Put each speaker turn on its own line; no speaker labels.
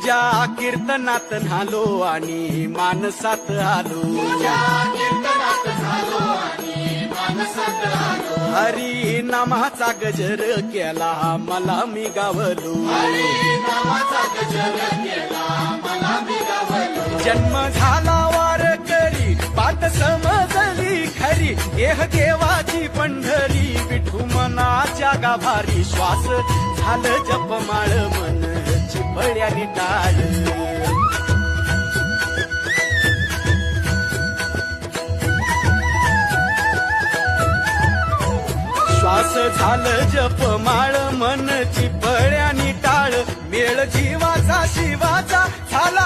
तुझ्या कीर्तनात न्हालो आणि मानसात आलो. हरी नामाचा गजर केला मला मी गावलो. जन्म झाला वारकरी बात समजली खरी. एह देवाची पंढरी विठू मनाच्या गाभारी. श्वास झालं जपमाळ मन चिपळ्यानी टाळ. श्वास झालं जपमाळ मन चिपळ्यानी टाळ. मेळ जीवाचा शिवाचा झाला